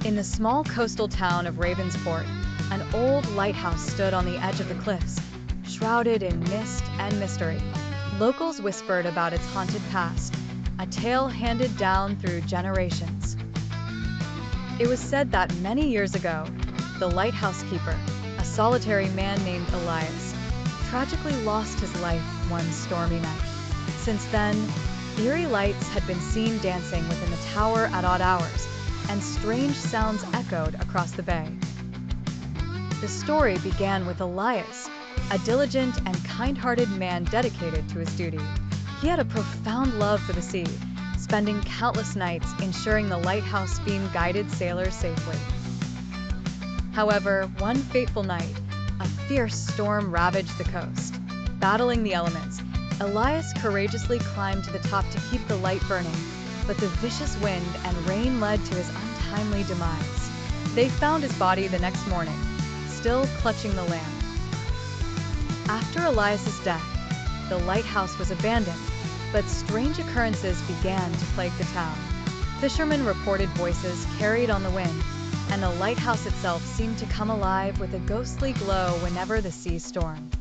In the small coastal town of Ravensport, an old lighthouse stood on the edge of the cliffs, shrouded in mist and mystery. Locals whispered about its haunted past, a tale handed down through generations. It was said that many years ago, the lighthouse keeper, a solitary man named Elias, tragically lost his life one stormy night. Since then, eerie lights had been seen dancing within the tower at odd hours, and strange sounds echoed across the bay. The story began with Elias, a diligent and kind-hearted man dedicated to his duty. He had a profound love for the sea, spending countless nights ensuring the lighthouse beam guided sailors safely. However, one fateful night, a fierce storm ravaged the coast. Battling the elements, Elias courageously climbed to the top to keep the light burning, but the vicious wind and rain led to his untimely demise. They found his body the next morning, still clutching the land. After Elias's death, the lighthouse was abandoned, but strange occurrences began to plague the town. Fishermen reported voices carried on the wind, and the lighthouse itself seemed to come alive with a ghostly glow whenever the sea stormed.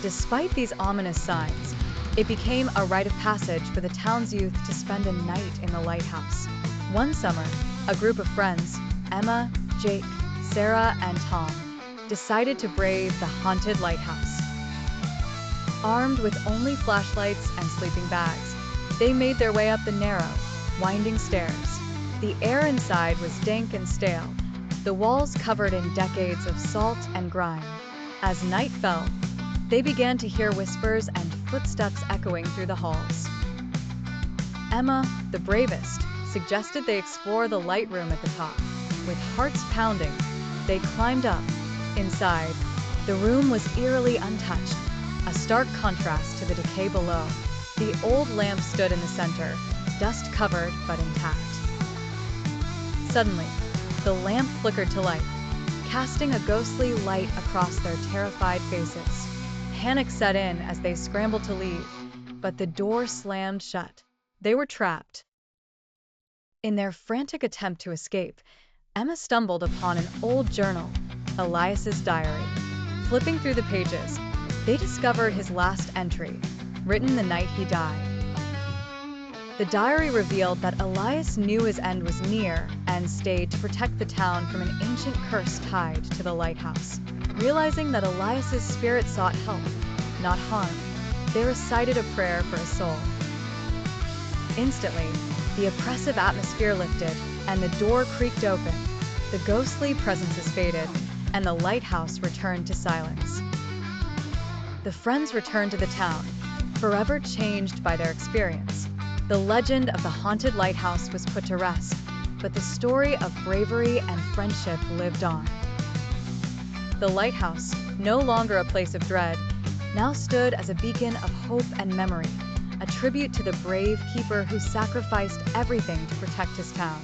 Despite these ominous signs, it became a rite of passage for the town's youth to spend a night in the lighthouse. One summer, a group of friends, Emma, Jake, Sarah, and Tom, decided to brave the haunted lighthouse. Armed with only flashlights and sleeping bags, they made their way up the narrow, winding stairs. The air inside was dank and stale, the walls covered in decades of salt and grime. As night fell, they began to hear whispers and footsteps echoing through the halls. Emma, the bravest, suggested they explore the light room at the top. With hearts pounding, they climbed up. Inside, the room was eerily untouched, a stark contrast to the decay below. The old lamp stood in the center, dust-covered but intact. Suddenly, the lamp flickered to life, casting a ghostly light across their terrified faces. Panic set in as they scrambled to leave, but the door slammed shut. They were trapped. In their frantic attempt to escape, Emma stumbled upon an old journal, Elias's diary. Flipping through the pages, they discovered his last entry, written the night he died. The diary revealed that Elias knew his end was near and stayed to protect the town from an ancient curse tied to the lighthouse. Realizing that Elias's spirit sought help, not harm, they recited a prayer for his soul. Instantly, the oppressive atmosphere lifted, and the door creaked open. The ghostly presences faded, and the lighthouse returned to silence. The friends returned to the town, forever changed by their experience. The legend of the haunted lighthouse was put to rest, but the story of bravery and friendship lived on. The lighthouse, no longer a place of dread, now stood as a beacon of hope and memory, a tribute to the brave keeper who sacrificed everything to protect his town.